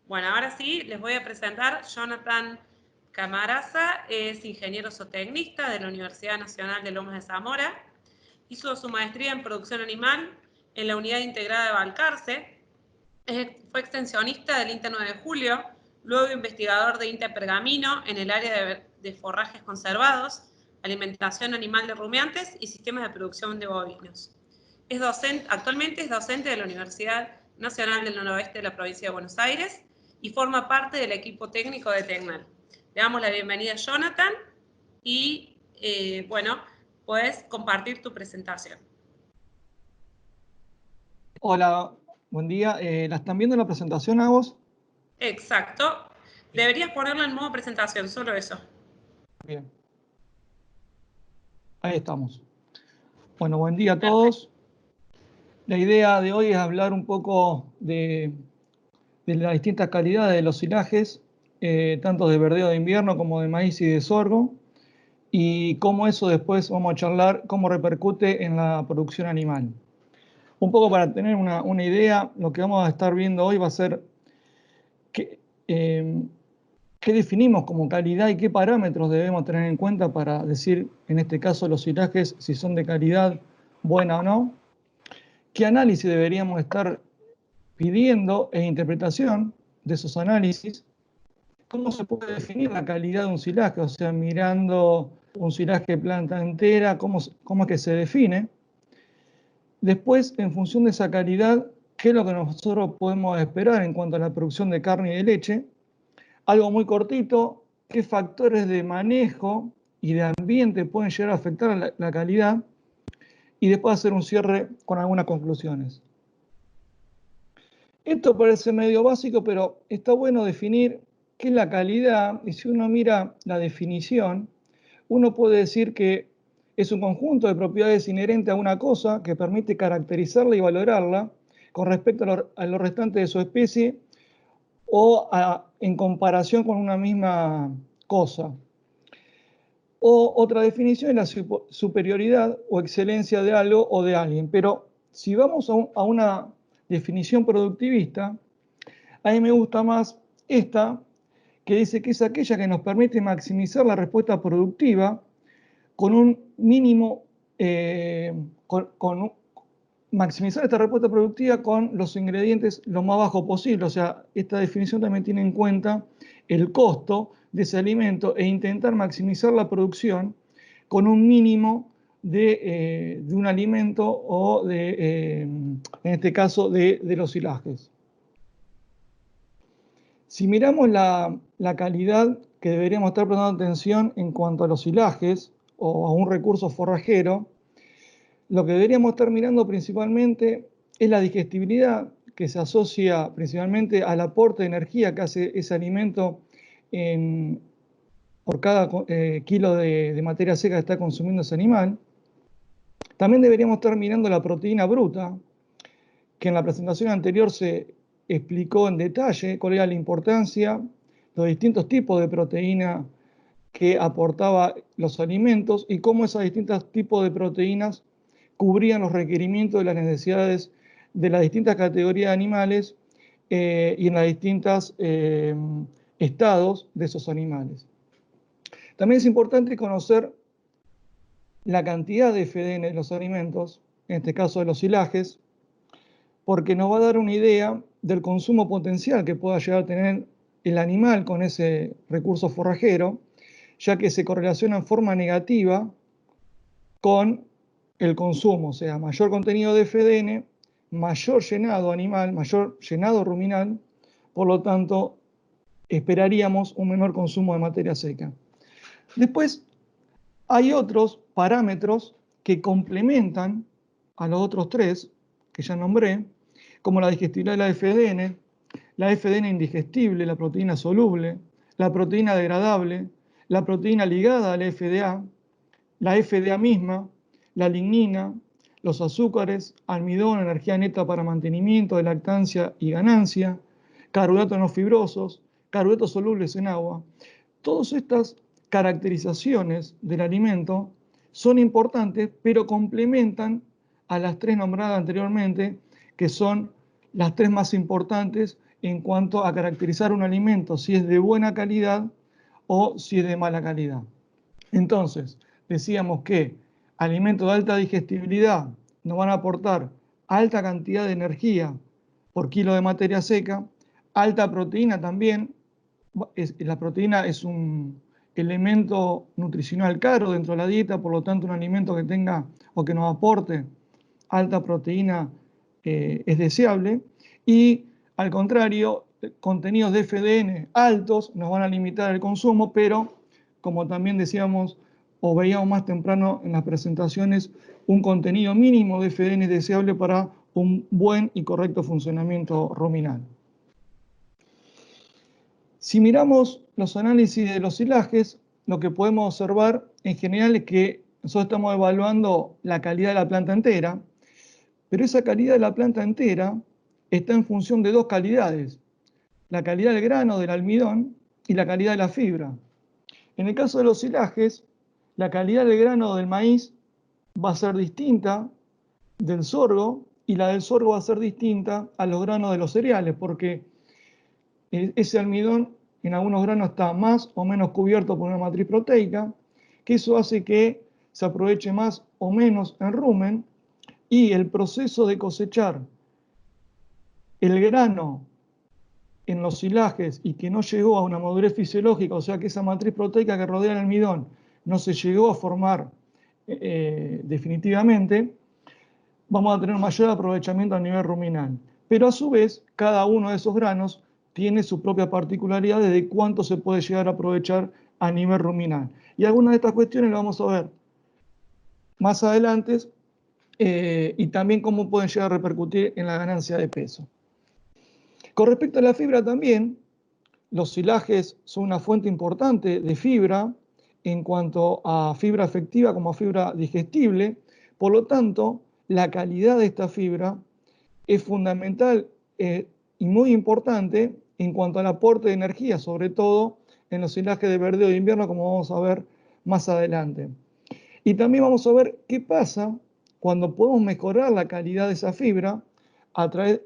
Bueno, ahora sí, les voy a presentar Jonathan Camaraza, es ingeniero zootecnista de la Universidad Nacional de Lomas de Zamora. Hizo su maestría en producción animal en la Unidad Integrada de Balcarce. Fue extensionista del INTA 9 de Julio, luego investigador de INTA Pergamino en el área de forrajes conservados, alimentación animal de rumiantes y sistemas de producción de bovinos. Actualmente es docente de la Universidad Nacional del Noroeste de la provincia de Buenos Aires y forma parte del equipo técnico de Tecnal. Le damos la bienvenida a Jonathan y, bueno, puedes compartir tu presentación. Hola, buen día. ¿La están viendo la presentación a vos? Exacto. Deberías ponerla en modo presentación, solo eso. Bien. Ahí estamos. Bueno, buen día a todos. La idea de hoy es hablar un poco de las distintas calidades de los silajes, tanto de verdeo de invierno como de maíz y de sorgo, y cómo eso después vamos a charlar, cómo repercute en la producción animal. Un poco para tener una idea, lo que vamos a estar viendo hoy va a ser qué definimos como calidad y qué parámetros debemos tener en cuenta para decir, en este caso, los silajes, si son de calidad buena o no, qué análisis deberíamos estar pidiendo e interpretación de esos análisis, cómo se puede definir la calidad de un silaje, o sea, mirando un silaje planta entera, cómo es que se define. Después, en función de esa calidad, qué es lo que nosotros podemos esperar en cuanto a la producción de carne y de leche. Algo muy cortito, qué factores de manejo y de ambiente pueden llegar a afectar la calidad, y después hacer un cierre con algunas conclusiones. Esto parece medio básico, pero está bueno definir qué es la calidad, y si uno mira la definición, uno puede decir que es un conjunto de propiedades inherentes a una cosa que permite caracterizarla y valorarla con respecto a lo restante de su especie o en comparación con una misma cosa. O otra definición es la superioridad o excelencia de algo o de alguien. Pero si vamos a una definición productivista, a mí me gusta más esta, que dice que es aquella que nos permite maximizar la respuesta productiva con un mínimo, maximizar esta respuesta productiva con los ingredientes lo más bajo posible. O sea, esta definición también tiene en cuenta el costo de ese alimento e intentar maximizar la producción con un mínimo de un alimento o en este caso, de los silajes. Si miramos la calidad que deberíamos estar prestando atención en cuanto a los silajes o a un recurso forrajero, lo que deberíamos estar mirando principalmente es la digestibilidad, que se asocia principalmente al aporte de energía que hace ese alimento por cada kilo de materia seca que está consumiendo ese animal. También deberíamos estar mirando la proteína bruta, que en la presentación anterior se explicó en detalle cuál era la importancia, los distintos tipos de proteína que aportaba los alimentos y cómo esos distintos tipos de proteínas cubrían los requerimientos de las necesidades de las distintas categorías de animales y en los distintos estados de esos animales. También es importante conocer la cantidad de FDN de los alimentos, en este caso de los silajes, porque nos va a dar una idea del consumo potencial que pueda llegar a tener el animal con ese recurso forrajero, ya que se correlaciona en forma negativa con el consumo, o sea, mayor contenido de FDN, mayor llenado animal, mayor llenado ruminal, por lo tanto, esperaríamos un menor consumo de materia seca. Después, hay otros parámetros que complementan a los otros tres que ya nombré, como la digestibilidad de la FDN indigestible, la proteína soluble, la proteína degradable, la proteína ligada a la FDA misma, la lignina, los azúcares, almidón, energía neta para mantenimiento de lactancia y ganancia, carbohidratos no fibrosos, carbohidratos solubles en agua. Todas estas caracterizaciones del alimento son importantes, pero complementan a las tres nombradas anteriormente, que son las tres más importantes en cuanto a caracterizar un alimento, si es de buena calidad o si es de mala calidad. Entonces, decíamos que alimentos de alta digestibilidad nos van a aportar alta cantidad de energía por kilo de materia seca, alta proteína también. La proteína es un elemento nutricional caro dentro de la dieta, por lo tanto un alimento que tenga o que nos aporte alta proteína es deseable. Y al contrario, contenidos de FDN altos nos van a limitar el consumo, pero como también decíamos o veíamos más temprano en las presentaciones, un contenido mínimo de FDN es deseable para un buen y correcto funcionamiento ruminal. Si miramos los análisis de los silajes, lo que podemos observar en general es que nosotros estamos evaluando la calidad de la planta entera, pero esa calidad de la planta entera está en función de dos calidades: la calidad del grano, del almidón, y la calidad de la fibra. En el caso de los silajes, la calidad del grano del maíz va a ser distinta del sorgo, y la del sorgo va a ser distinta a los granos de los cereales, porque ese almidón en algunos granos está más o menos cubierto por una matriz proteica, que eso hace que se aproveche más o menos en rumen, y el proceso de cosechar el grano en los silajes y que no llegó a una madurez fisiológica, o sea que esa matriz proteica que rodea el almidón no se llegó a formar definitivamente, vamos a tener mayor aprovechamiento a nivel ruminal. Pero a su vez, cada uno de esos granos tiene su propia particularidad de cuánto se puede llegar a aprovechar a nivel ruminal. Y algunas de estas cuestiones las vamos a ver más adelante, y también cómo pueden llegar a repercutir en la ganancia de peso. Con respecto a la fibra también, los silajes son una fuente importante de fibra en cuanto a fibra efectiva como a fibra digestible. Por lo tanto, la calidad de esta fibra es fundamental y muy importante en cuanto al aporte de energía, sobre todo en los silajes de verdeo de invierno, como vamos a ver más adelante. Y también vamos a ver qué pasa cuando podemos mejorar la calidad de esa fibra a través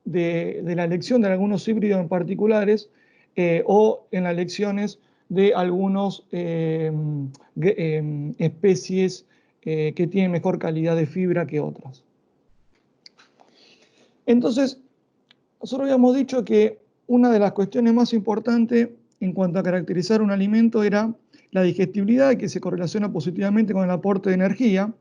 de la elección de algunos híbridos en particulares, o en las elecciones de algunas especies que tienen mejor calidad de fibra que otras. Entonces, nosotros habíamos dicho que una de las cuestiones más importantes en cuanto a caracterizar un alimento era la digestibilidad, que se correlaciona positivamente con el aporte de energía.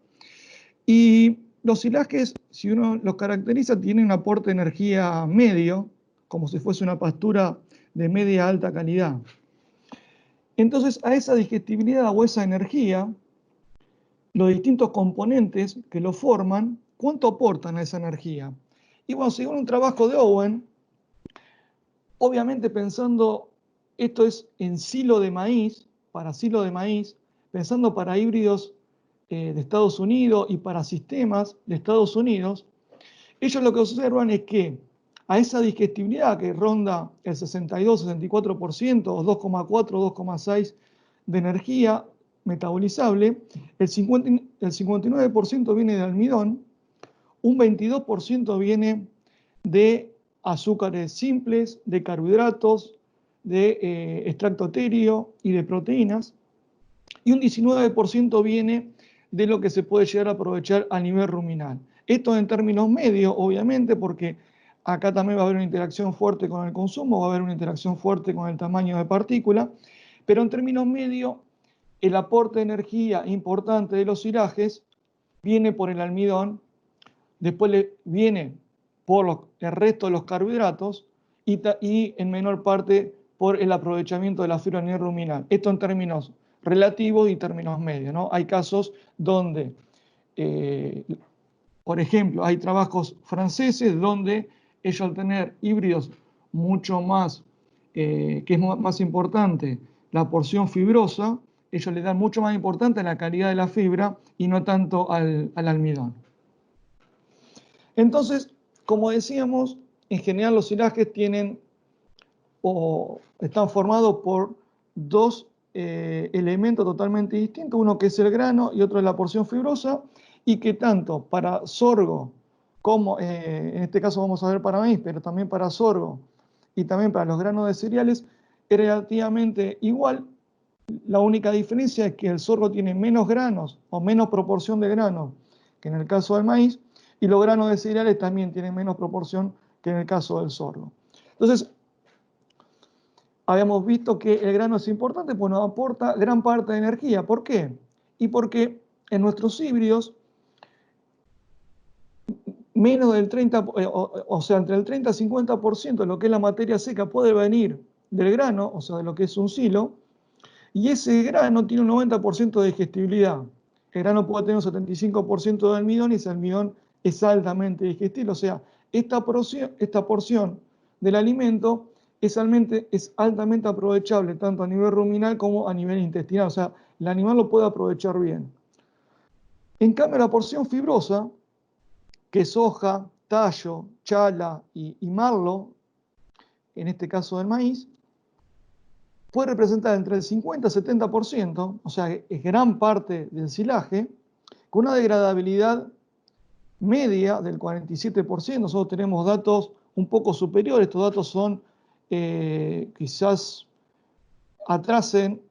Y los silajes, si uno los caracteriza, tienen un aporte de energía medio, como si fuese una pastura de media a alta calidad. Entonces, a esa digestibilidad o esa energía, los distintos componentes que lo forman, ¿cuánto aportan a esa energía? Y bueno, según un trabajo de Owen, obviamente pensando, esto es en silo de maíz, para silo de maíz, pensando para híbridos de Estados Unidos y para sistemas de Estados Unidos, ellos lo que observan es que a esa digestibilidad que ronda el 62-64%, o 2,4-2,6 de energía metabolizable, el 59% viene de almidón, un 22% viene de azúcares simples, de carbohidratos, de extracto etéreo y de proteínas, y un 19% viene de lo que se puede llegar a aprovechar a nivel ruminal. Esto en términos medios, obviamente, porque acá también va a haber una interacción fuerte con el consumo, va a haber una interacción fuerte con el tamaño de partícula, pero en términos medios, el aporte de energía importante de los silajes viene por el almidón, después viene por el resto de los carbohidratos y en menor parte por el aprovechamiento de la fibra a nivel ruminal. Esto en términos relativos y términos medios, ¿no? Hay casos donde, por ejemplo, hay trabajos franceses donde ellos, al tener híbridos mucho más, que es más importante la porción fibrosa, ellos le dan mucho más importancia a la calidad de la fibra y no tanto al almidón. Entonces, como decíamos, en general los silajes tienen o están formados por dos elementos totalmente distintos, uno que es el grano y otro es la porción fibrosa, y que tanto para sorgo como, en este caso vamos a ver para maíz, pero también para sorgo y también para los granos de cereales es relativamente igual. La única diferencia es que el sorgo tiene menos granos o menos proporción de granos que en el caso del maíz, y los granos de cereales también tienen menos proporción que en el caso del sorgo. Entonces, habíamos visto que el grano es importante, pues nos aporta gran parte de energía. ¿Por qué? Y porque en nuestros híbridos, menos del 30, o sea, entre el 30 y 50% de lo que es la materia seca puede venir del grano, o sea, de lo que es un silo, y ese grano tiene un 90% de digestibilidad. El grano puede tener un 75% de almidón y ese almidón es altamente digestible. O sea, esta porción del alimento es altamente aprovechable tanto a nivel ruminal como a nivel intestinal. O sea, el animal lo puede aprovechar bien. En cambio, la porción fibrosa, que es hoja, tallo, chala y marlo, en este caso del maíz, puede representar entre el 50 y 70%, o sea, es gran parte del silaje, con una degradabilidad media del 47%. Nosotros tenemos datos un poco superiores, estos datos son quizás atrasen,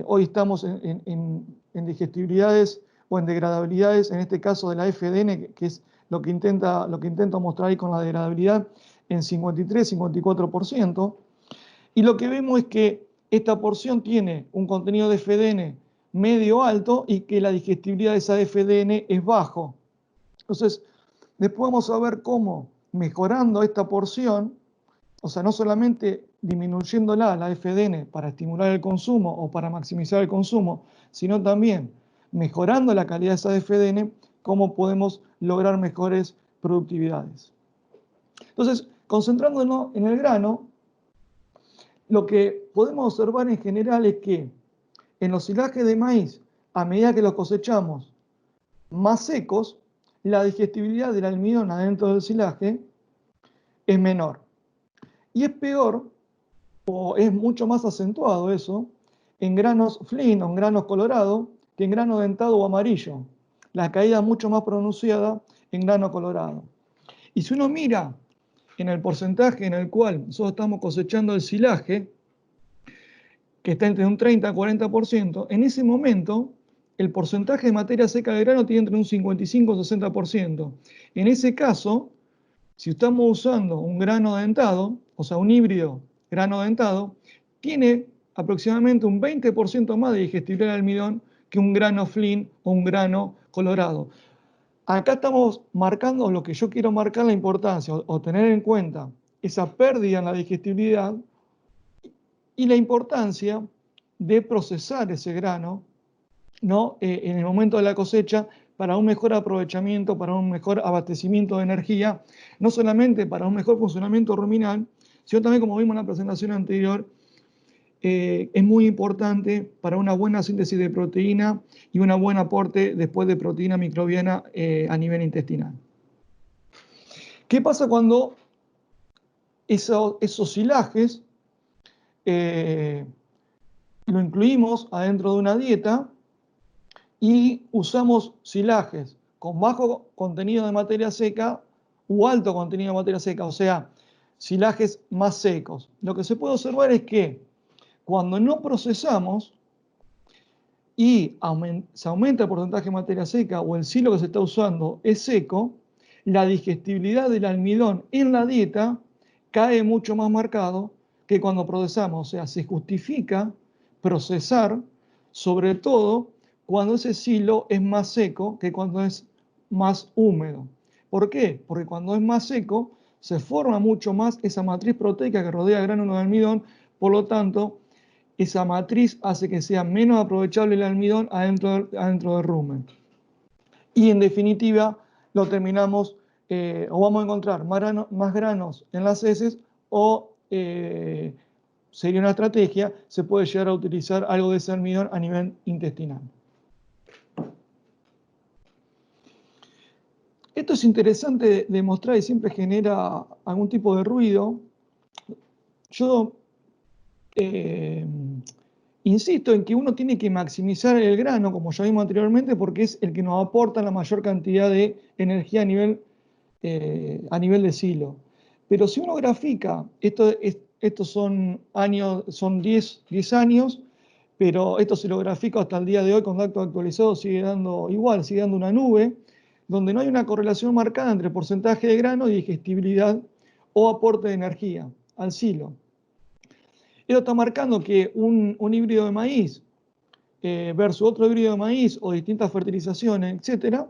hoy estamos en digestibilidades o en degradabilidades, en este caso de la FDN, que es lo que intento mostrar ahí con la degradabilidad, en 53-54%. Y lo que vemos es que esta porción tiene un contenido de FDN medio alto y que la digestibilidad de esa FDN es bajo. Entonces, después vamos a ver cómo mejorando esta porción, o sea, no solamente disminuyéndola, la FDN, para estimular el consumo o para maximizar el consumo, sino también mejorando la calidad de esa FDN, cómo podemos lograr mejores productividades. Entonces, concentrándonos en el grano, lo que podemos observar en general es que en los silajes de maíz, a medida que los cosechamos más secos, la digestibilidad del almidón adentro del silaje es menor. Y es peor, o es mucho más acentuado eso, en granos flin o en granos colorados que en grano dentado o amarillo. La caída es mucho más pronunciada en grano colorado. Y si uno mira en el porcentaje en el cual nosotros estamos cosechando el silaje, que está entre un 30 y 40%, en ese momento el porcentaje de materia seca de grano tiene entre un 55 y 60%. En ese caso, si estamos usando un grano dentado, o sea, un híbrido grano dentado, tiene aproximadamente un 20% más de digestibilidad de almidón que un grano flin o un grano colorado. Acá estamos marcando lo que yo quiero marcar, la importancia o tener en cuenta esa pérdida en la digestibilidad y la importancia de procesar ese grano, ¿no? En el momento de la cosecha, para un mejor aprovechamiento, para un mejor abastecimiento de energía, no solamente para un mejor funcionamiento ruminal, sino también, como vimos en la presentación anterior, es muy importante para una buena síntesis de proteína y un buen aporte después de proteína microbiana a nivel intestinal. ¿Qué pasa cuando esos silajes lo incluimos adentro de una dieta y usamos silajes con bajo contenido de materia seca u alto contenido de materia seca, o sea, silajes más secos? Lo que se puede observar es que cuando no procesamos y se aumenta el porcentaje de materia seca o el silo que se está usando es seco, la digestibilidad del almidón en la dieta cae mucho más marcado que cuando procesamos. O sea, se justifica procesar, sobre todo cuando ese silo es más seco que cuando es más húmedo. ¿Por qué? Porque cuando es más seco se forma mucho más esa matriz proteica que rodea el gránulo de almidón, por lo tanto, esa matriz hace que sea menos aprovechable el almidón adentro del rumen. Y en definitiva, lo terminamos, o vamos a encontrar más granos en las heces, o sería una estrategia, se puede llegar a utilizar algo de ese almidón a nivel intestinal. Esto es interesante de mostrar y siempre genera algún tipo de ruido. Yo insisto en que uno tiene que maximizar el grano, como ya vimos anteriormente, porque es el que nos aporta la mayor cantidad de energía a nivel de silo. Pero si uno grafica, estos son años, son 10 años, pero esto si lo grafico hasta el día de hoy con datos actualizados sigue dando igual, sigue dando una nube, donde no hay una correlación marcada entre porcentaje de grano y digestibilidad o aporte de energía al silo. Esto está marcando que un híbrido de maíz versus otro híbrido de maíz o distintas fertilizaciones, etcétera,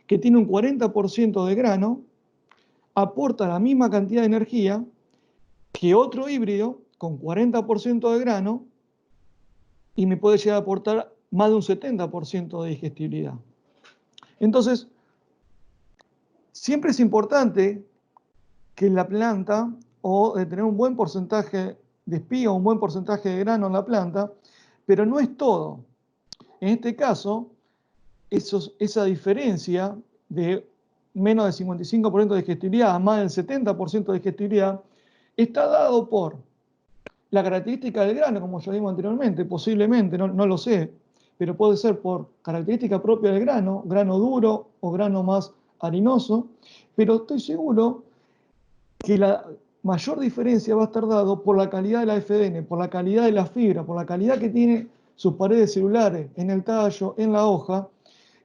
que tiene un 40% de grano, aporta la misma cantidad de energía que otro híbrido con 40% de grano y me puede llegar a aportar más de un 70% de digestibilidad. Entonces, siempre es importante que la planta, o de tener un buen porcentaje de espiga, un buen porcentaje de grano en la planta, pero no es todo. En este caso, esa diferencia de menos del 55% de digestibilidad a más del 70% de digestibilidad está dado por la característica del grano, como ya vimos anteriormente, posiblemente, no lo sé, pero puede ser por característica propia del grano, grano duro o grano más harinoso, pero estoy seguro que la mayor diferencia va a estar dado por la calidad de la FDN, por la calidad de la fibra, por la calidad que tiene sus paredes celulares en el tallo, en la hoja,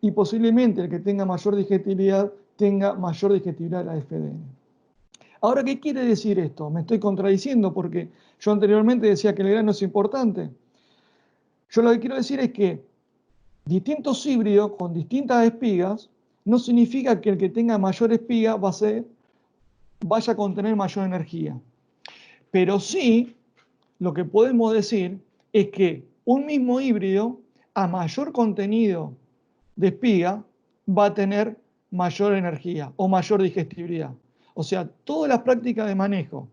y posiblemente el que tenga mayor digestibilidad tenga mayor digestibilidad de la FDN. Ahora, ¿qué quiere decir esto? Me estoy contradiciendo porque yo anteriormente decía que el grano es importante. Yo lo que quiero decir es que distintos híbridos con distintas espigas no significa que el que tenga mayor espiga vaya a contener mayor energía. Pero sí, lo que podemos decir es que un mismo híbrido a mayor contenido de espiga va a tener mayor energía o mayor digestibilidad. O sea, todas las prácticas de manejo,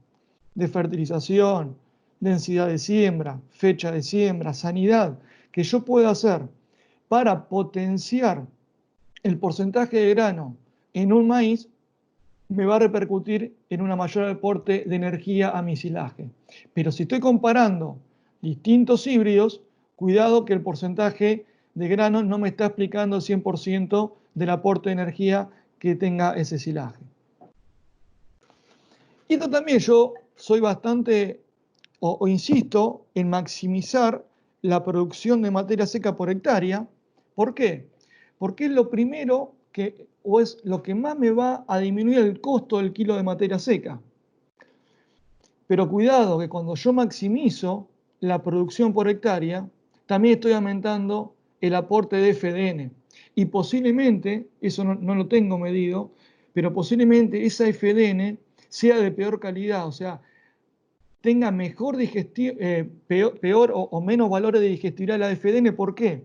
de fertilización, densidad de siembra, fecha de siembra, sanidad, que yo pueda hacer para potenciar el porcentaje de grano en un maíz, me va a repercutir en una mayor aporte de energía a mi silaje. Pero si estoy comparando distintos híbridos, cuidado que el porcentaje de grano no me está explicando el 100% del aporte de energía que tenga ese silaje. Y esto también yo soy bastante, o insisto, en maximizar la producción de materia seca por hectárea. ¿Por qué? Porque es lo primero que, o es lo que más me va a disminuir el costo del kilo de materia seca. Pero cuidado que cuando yo maximizo la producción por hectárea, también estoy aumentando el aporte de FDN. Y posiblemente, eso no lo tengo medido, pero posiblemente esa FDN sea de peor calidad, o sea, tenga mejor peor o menos valores de digestibilidad de la FDN. ¿Por qué?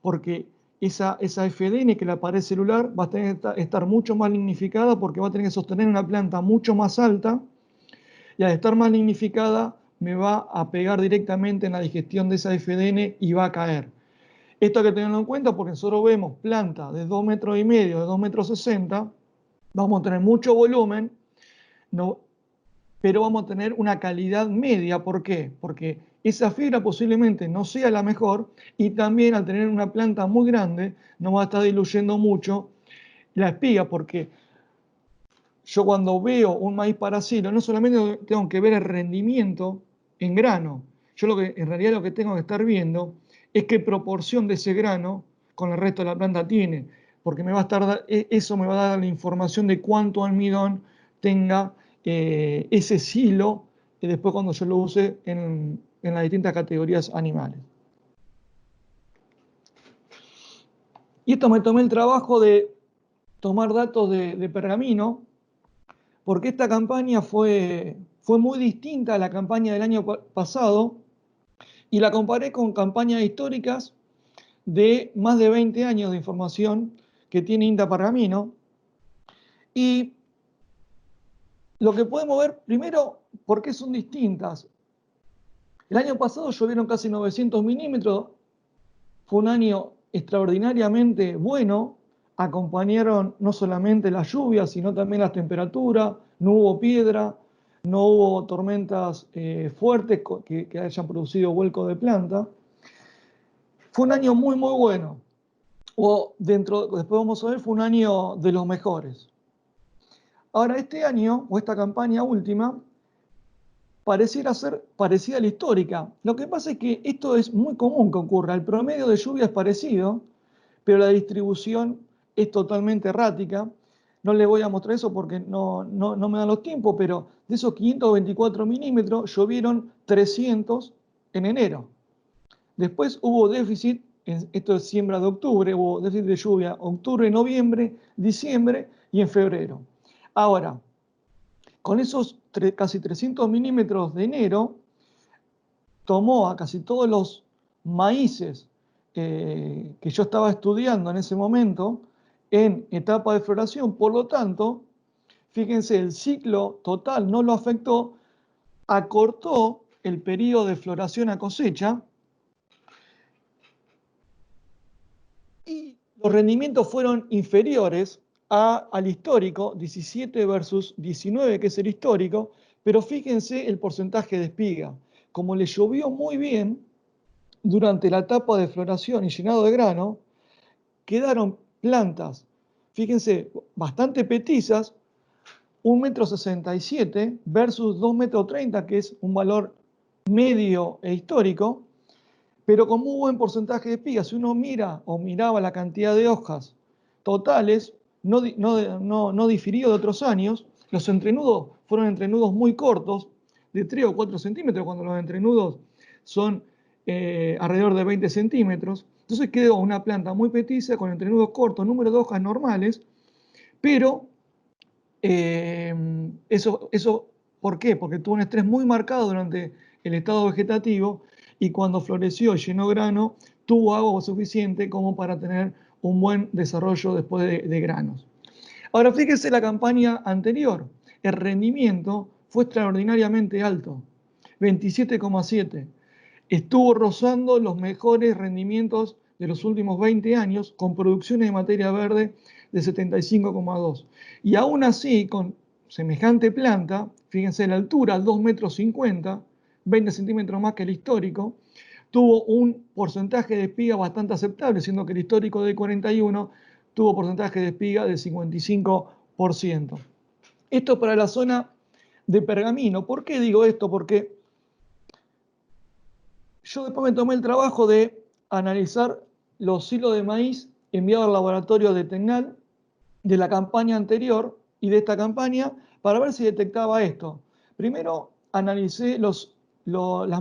Porque esa FDN, que la pared celular, va a tener que estar mucho más lignificada porque va a tener que sostener una planta mucho más alta y al estar más lignificada me va a pegar directamente en la digestión de esa FDN y va a caer. Esto hay que tenerlo en cuenta porque nosotros vemos plantas de 2,5 metros, de 2,60 metros, vamos a tener mucho volumen, pero vamos a tener una calidad media. ¿Por qué? Porque esa fibra posiblemente no sea la mejor y también al tener una planta muy grande no va a estar diluyendo mucho la espiga, porque yo cuando veo un maíz para silo no solamente tengo que ver el rendimiento en grano, yo en realidad lo que tengo que estar viendo es qué proporción de ese grano con el resto de la planta tiene, porque eso me va a dar la información de cuánto almidón tenga ese silo después cuando yo lo use en las distintas categorías animales. Y esto me tomé el trabajo de tomar datos de Pergamino, porque esta campaña fue muy distinta a la campaña del año pasado y la comparé con campañas históricas de más de 20 años de información que tiene INTA Pergamino. Y lo que podemos ver, primero, ¿por qué son distintas? El año pasado llovieron casi 900 milímetros, fue un año extraordinariamente bueno, acompañaron no solamente las lluvias, sino también las temperaturas, no hubo piedra, no hubo tormentas fuertes que hayan producido vuelco de planta. Fue un año muy, muy bueno. Después vamos a ver, fue un año de los mejores. Ahora, este año, o esta campaña última, pareciera ser parecida a la histórica. Lo que pasa es que esto es muy común que ocurra. El promedio de lluvia es parecido, pero la distribución es totalmente errática. No les voy a mostrar eso porque no me dan los tiempos, pero de esos 524 milímetros llovieron 300 en enero. Después hubo déficit, esto es siembra de octubre, hubo déficit de lluvia octubre, noviembre, diciembre y en febrero. Ahora, con esos casi 300 milímetros de enero, tomó a casi todos los maíces que yo estaba estudiando en ese momento en etapa de floración, por lo tanto, fíjense, el ciclo total no lo afectó, acortó el periodo de floración a cosecha y los rendimientos fueron inferiores al histórico, 17 versus 19, que es el histórico, pero fíjense el porcentaje de espiga. Como le llovió muy bien durante la etapa de floración y llenado de grano, quedaron plantas, fíjense, bastante petizas, 1,67 m versus 2,30 m, que es un valor medio e histórico, pero con muy buen porcentaje de espigas. Si uno mira o miraba la cantidad de hojas totales, no difirió de otros años. Los entrenudos fueron entrenudos muy cortos, de 3 o 4 centímetros, cuando los entrenudos son alrededor de 20 centímetros. Entonces quedó una planta muy petiza, con entrenudos cortos, número de hojas normales, pero eso, ¿por qué? Porque tuvo un estrés muy marcado durante el estado vegetativo y cuando floreció y llenó grano, tuvo agua suficiente como para tener un buen desarrollo después de granos. Ahora fíjese la campaña anterior, el rendimiento fue extraordinariamente alto, 27,7. Estuvo rozando los mejores rendimientos de los últimos 20 años con producciones de materia verde de 75,2. Y aún así, con semejante planta, fíjense la altura, 2,50 m, 20 centímetros más que el histórico, tuvo un porcentaje de espiga bastante aceptable, siendo que el histórico de 41 tuvo porcentaje de espiga del 55%. Esto para la zona de Pergamino. ¿Por qué digo esto? Porque yo después me tomé el trabajo de analizar los silos de maíz enviados al laboratorio de Tecnal de la campaña anterior y de esta campaña para ver si detectaba esto. Primero analicé las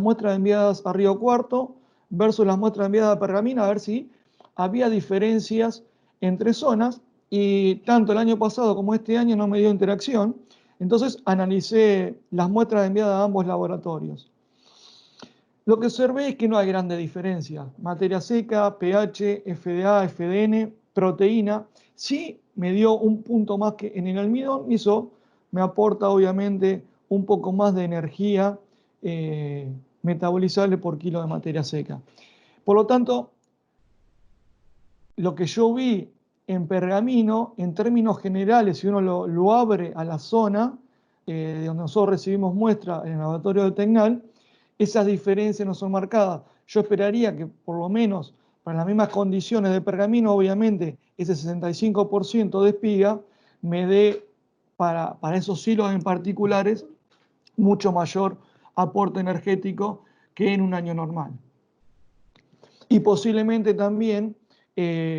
muestras enviadas a Río Cuarto versus las muestras enviadas a Pergamino a ver si había diferencias entre zonas y tanto el año pasado como este año no me dio interacción. Entonces analicé las muestras enviadas a ambos laboratorios. Lo que observé es que no hay grandes diferencias. Materia seca, pH, FDA, FDN, proteína. Sí me dio un punto más que en el almidón y eso me aporta obviamente un poco más de energía metabolizable por kilo de materia seca. Por lo tanto, lo que yo vi en Pergamino, en términos generales, si uno lo abre a la zona de donde nosotros recibimos muestra en el laboratorio de Tecnal, esas diferencias no son marcadas. Yo esperaría que por lo menos para las mismas condiciones de Pergamino, obviamente, ese 65% de espiga me dé para esos silos en particulares mucho mayor aporte energético que en un año normal. Y posiblemente también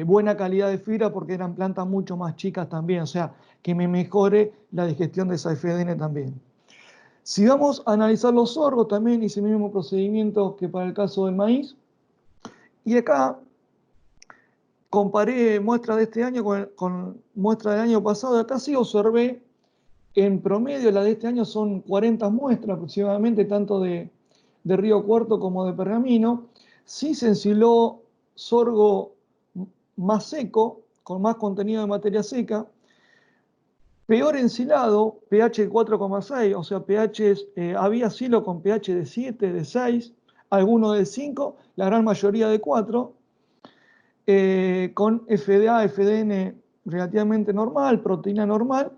buena calidad de fibra porque eran plantas mucho más chicas también, o sea, que me mejore la digestión de esa FDN también. Si vamos a analizar los sorgos, también hice el mismo procedimiento que para el caso del maíz. Y acá comparé muestras de este año con muestras del año pasado. Acá sí observé, en promedio, la de este año son 40 muestras aproximadamente, tanto de Río Cuarto como de Pergamino. Sí se ensiló sorgo más seco, con más contenido de materia seca. Peor ensilado, pH 4,6, o sea, había silo con pH de 7, de 6, algunos de 5, la gran mayoría de 4, con FDA, FDN relativamente normal, proteína normal,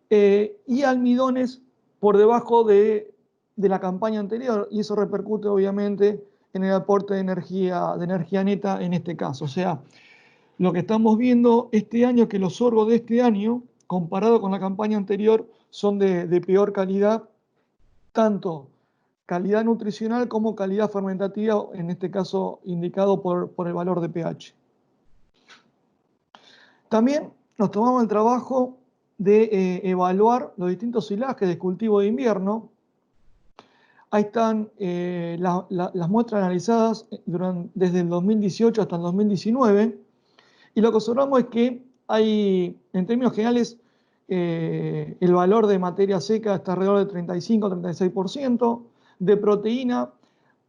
y almidones por debajo de la campaña anterior, y eso repercute obviamente en el aporte de energía neta en este caso. O sea, lo que estamos viendo este año es que los sorgos de este año comparado con la campaña anterior, son de peor calidad, tanto calidad nutricional como calidad fermentativa, en este caso indicado por el valor de pH. También nos tomamos el trabajo de evaluar los distintos silajes de cultivo de invierno. Ahí están las muestras analizadas desde el 2018 hasta el 2019. Y lo que observamos es que hay, en términos generales, el valor de materia seca está alrededor del 35-36%, de proteína,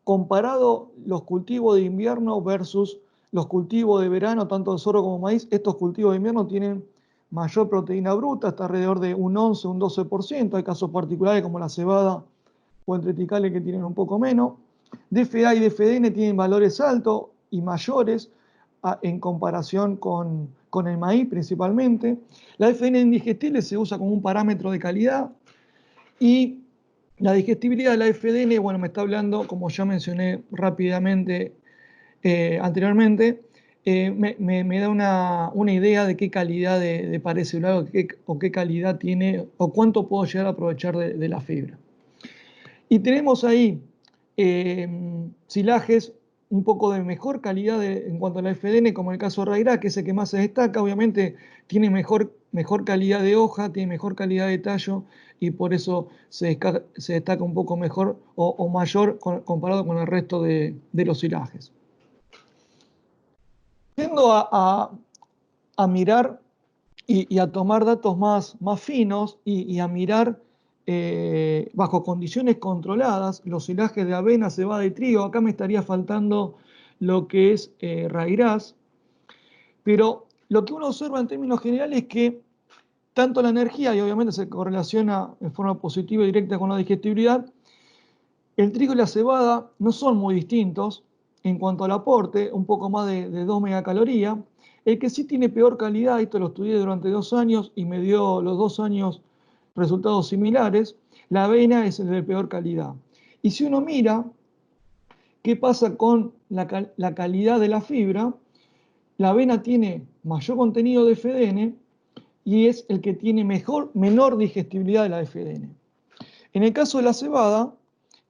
comparado los cultivos de invierno versus los cultivos de verano, tanto de sorgo como maíz. Estos cultivos de invierno tienen mayor proteína bruta, está alrededor de un 11, un 12%. Hay casos particulares como la cebada o el triticale que tienen un poco menos. DFA y DFDN tienen valores altos y mayores en comparación con el maíz principalmente. La DFDN indigestible se usa como un parámetro de calidad y la digestibilidad de la FDN, bueno, me está hablando, como ya mencioné rápidamente anteriormente, me da una idea de qué calidad de pared celular o qué calidad tiene o cuánto puedo llegar a aprovechar de la fibra. Y tenemos ahí silajes un poco de mejor calidad en cuanto a la FDN, como el caso de Rairá, que es el que más se destaca. Obviamente tiene mejor calidad de hoja, tiene mejor calidad de tallo y por eso se destaca un poco mejor o mayor comparado con el resto de los silajes. Yendo a mirar y a tomar datos más finos y a mirar bajo condiciones controladas los silajes de avena, cebada y trigo. Acá me estaría faltando lo que es rairás, pero lo que uno observa en términos generales es que tanto la energía, y obviamente se correlaciona en forma positiva y directa con la digestibilidad, el trigo y la cebada no son muy distintos en cuanto al aporte, un poco más de 2 megacalorías. El que sí tiene peor calidad, esto lo estudié durante 2 años y me dio los 2 años resultados similares, la avena es el de peor calidad. Y si uno mira qué pasa con la calidad de la fibra, la avena tiene mayor contenido de FDN y es el que tiene menor digestibilidad de la FDN. En el caso de la cebada,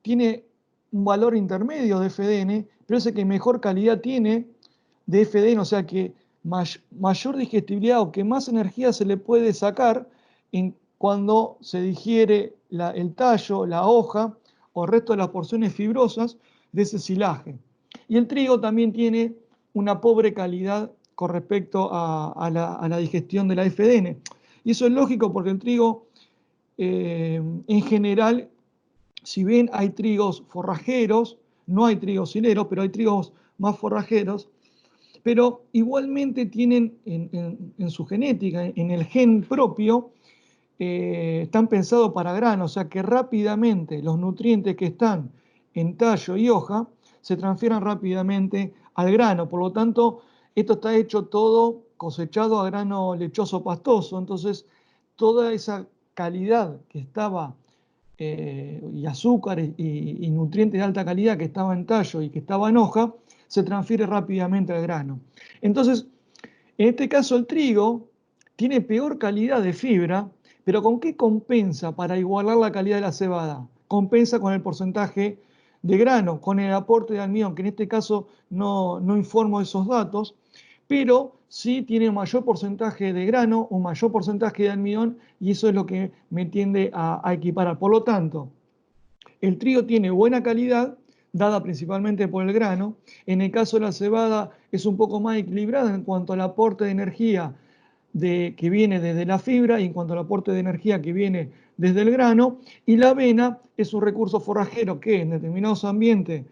tiene un valor intermedio de FDN, pero es el que mejor calidad tiene de FDN, o sea que mayor digestibilidad o que más energía se le puede sacar cuando se digiere el tallo, la hoja o el resto de las porciones fibrosas de ese silaje. Y el trigo también tiene una pobre calidad con respecto a la digestión de la FDN. Y eso es lógico porque el trigo, en general, si bien hay trigos forrajeros, no hay trigos hileros, pero hay trigos más forrajeros, pero igualmente tienen en su genética, en el gen propio, están pensados para grano, o sea que rápidamente los nutrientes que están en tallo y hoja se transfieren rápidamente al grano. Por lo tanto, esto está hecho todo cosechado a grano lechoso pastoso. Entonces, toda esa calidad que estaba y azúcares y nutrientes de alta calidad que estaba en tallo y que estaba en hoja, se transfiere rápidamente al grano. Entonces, en este caso el trigo tiene peor calidad de fibra, pero ¿con qué compensa para igualar la calidad de la cebada? Compensa con el porcentaje de grano, con el aporte de almidón, que en este caso no informo esos datos, pero sí tiene un mayor porcentaje de grano, un mayor porcentaje de almidón, y eso es lo que me tiende a equiparar. Por lo tanto, el trigo tiene buena calidad, dada principalmente por el grano. En el caso de la cebada es un poco más equilibrada en cuanto al aporte de energía que viene desde la fibra y en cuanto al aporte de energía que viene desde el grano. Y la avena es un recurso forrajero que en determinados ambientes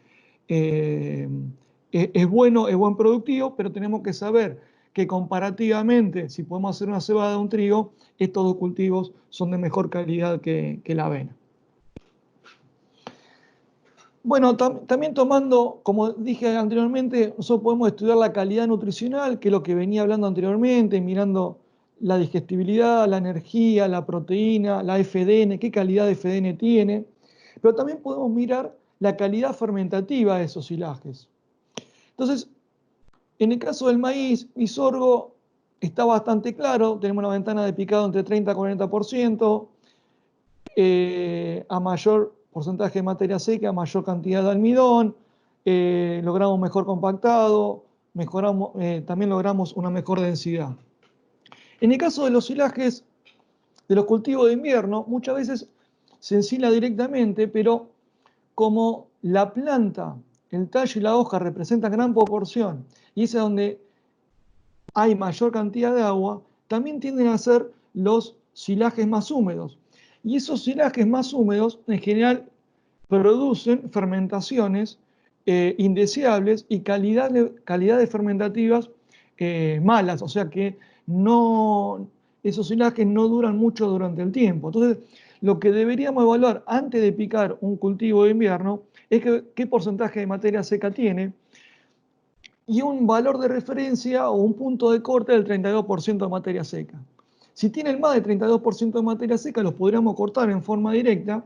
es buen productivo, pero tenemos que saber que comparativamente, si podemos hacer una cebada de un trigo, estos dos cultivos son de mejor calidad que la avena. Bueno, también tomando, como dije anteriormente, nosotros podemos estudiar la calidad nutricional, que es lo que venía hablando anteriormente, mirando la digestibilidad, la energía, la proteína, la FDN, qué calidad de FDN tiene, pero también podemos mirar la calidad fermentativa de esos silajes. Entonces, en el caso del maíz y sorgo, está bastante claro, tenemos una ventana de picado entre 30 y 40%, a mayor porcentaje de materia seca, mayor cantidad de almidón, logramos mejor compactado, también logramos una mejor densidad. En el caso de los silajes de los cultivos de invierno, muchas veces se ensila directamente, pero como la planta, el tallo y la hoja representan gran proporción, y es donde hay mayor cantidad de agua, también tienden a ser los silajes más húmedos. Y esos silajes más húmedos, en general, producen fermentaciones indeseables y calidades fermentativas malas, o sea que esos silajes no duran mucho durante el tiempo. Entonces, lo que deberíamos evaluar antes de picar un cultivo de invierno es qué porcentaje de materia seca tiene y un valor de referencia o un punto de corte del 32% de materia seca. Si tienen más del 32% de materia seca, los podríamos cortar en forma directa,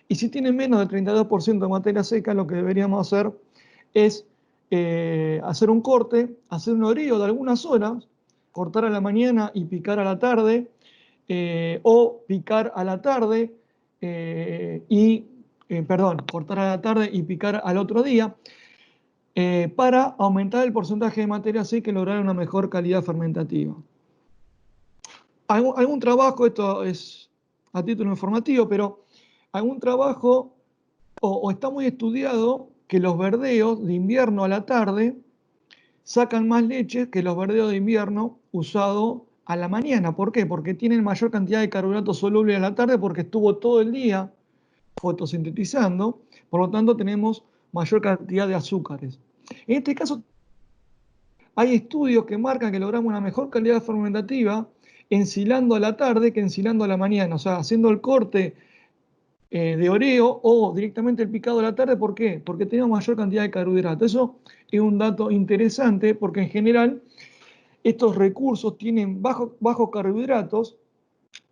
y si tienen menos del 32% de materia seca, lo que deberíamos hacer es hacer un corte, hacer un orío de algunas horas, cortar a la mañana y picar a la tarde, o picar a la tarde cortar a la tarde y picar al otro día, para aumentar el porcentaje de materia seca y lograr una mejor calidad fermentativa. Algún trabajo, esto es a título informativo, pero algún trabajo, o está muy estudiado que los verdeos de invierno a la tarde sacan más leche que los verdeos de invierno usados a la mañana. ¿Por qué? Porque tienen mayor cantidad de carbohidratos solubles a la tarde porque estuvo todo el día fotosintetizando, por lo tanto tenemos mayor cantidad de azúcares. En este caso, hay estudios que marcan que logramos una mejor calidad fermentativa ensilando a la tarde que ensilando a la mañana, o sea, haciendo el corte de oreo o directamente el picado a la tarde. ¿Por qué? Porque tenemos mayor cantidad de carbohidratos. Eso es un dato interesante porque en general estos recursos tienen bajos carbohidratos,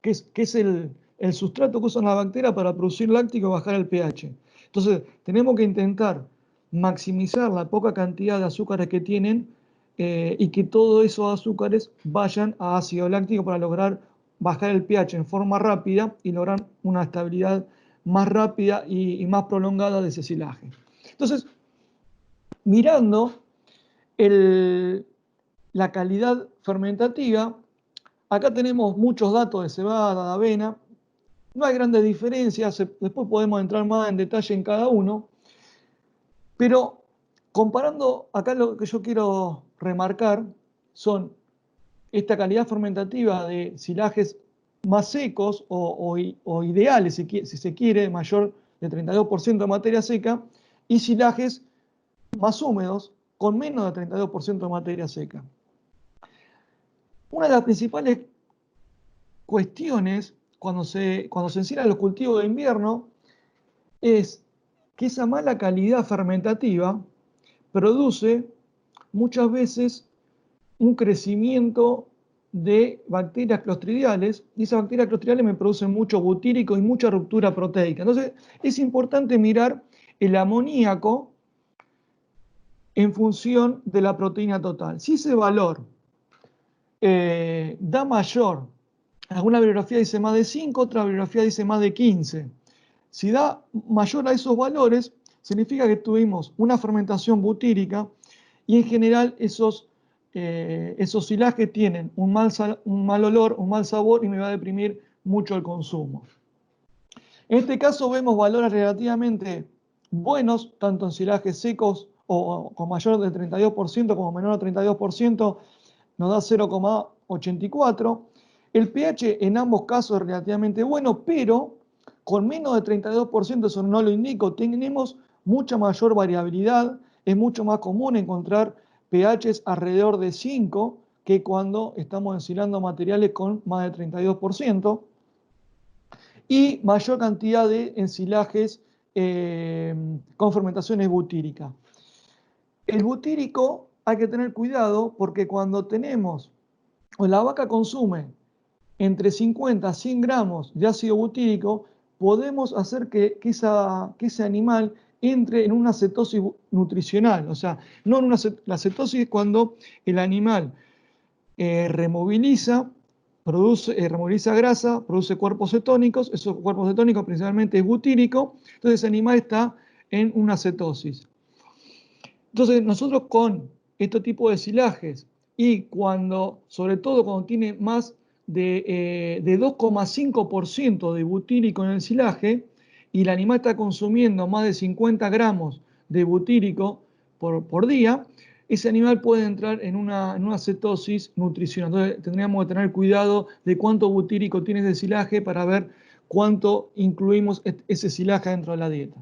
que es el sustrato que usan las bacterias para producir láctico y bajar el pH. Entonces, tenemos que intentar maximizar la poca cantidad de azúcares que tienen y que todos esos azúcares vayan a ácido láctico para lograr bajar el pH en forma rápida y lograr una estabilidad más rápida y más prolongada de ese silaje. Entonces, mirando la calidad fermentativa, acá tenemos muchos datos de cebada, de avena. No hay grandes diferencias, después podemos entrar más en detalle en cada uno. Pero comparando, acá lo que yo quiero remarcar son esta calidad fermentativa de silajes más secos o ideales, si se quiere, mayor de 32% de materia seca, y silajes más húmedos con menos de 32% de materia seca. Una de las principales cuestiones cuando se ensilan los cultivos de invierno es que esa mala calidad fermentativa produce muchas veces un crecimiento de bacterias clostridiales, y esas bacterias clostridiales me producen mucho butírico y mucha ruptura proteica. Entonces, es importante mirar el amoníaco en función de la proteína total. Si ese valor da mayor, alguna bibliografía dice más de 5, otra bibliografía dice más de 15. Si da mayor a esos valores, significa que tuvimos una fermentación butírica y en general esos silajes tienen un mal olor, un mal sabor y me va a deprimir mucho el consumo. En este caso vemos valores relativamente buenos, tanto en silajes secos o con mayor del 32% como menor del 32%, nos da 0,84. El pH en ambos casos es relativamente bueno, pero con menos de 32%, eso no lo indico, tenemos mucha mayor variabilidad. Es mucho más común encontrar pHs alrededor de 5 que cuando estamos ensilando materiales con más de 32%. Y mayor cantidad de ensilajes con fermentaciones butíricas. El butírico hay que tener cuidado porque cuando tenemos, o la vaca consume entre 50 a 100 gramos de ácido butírico, podemos hacer que ese animal entre en una cetosis nutricional. O sea, no en la cetosis es cuando el animal removiliza, removiliza grasa, produce cuerpos cetónicos, esos cuerpos cetónicos principalmente es butírico, entonces ese animal está en una cetosis. Entonces nosotros con este tipo de silajes y sobre todo cuando tiene más de 2,5% de butírico en el silaje y el animal está consumiendo más de 50 gramos de butírico por día, ese animal puede entrar en una cetosis nutricional. Entonces tendríamos que tener cuidado de cuánto butírico tiene ese silaje para ver cuánto incluimos ese silaje dentro de la dieta.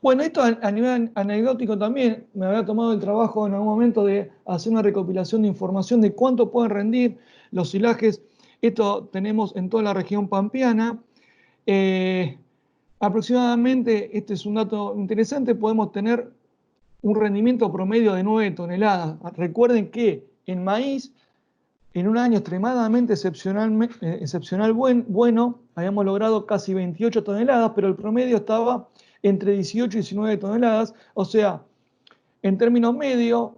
Bueno, esto a nivel anecdótico también, me había tomado el trabajo en algún momento de hacer una recopilación de información de cuánto pueden rendir los silajes. Esto tenemos en toda la región pampeana. Aproximadamente, este es un dato interesante, podemos tener un rendimiento promedio de 9 toneladas. Recuerden que en maíz, en un año extremadamente excepcional bueno, habíamos logrado casi 28 toneladas, pero el promedio estaba entre 18 y 19 toneladas, o sea, en términos medios,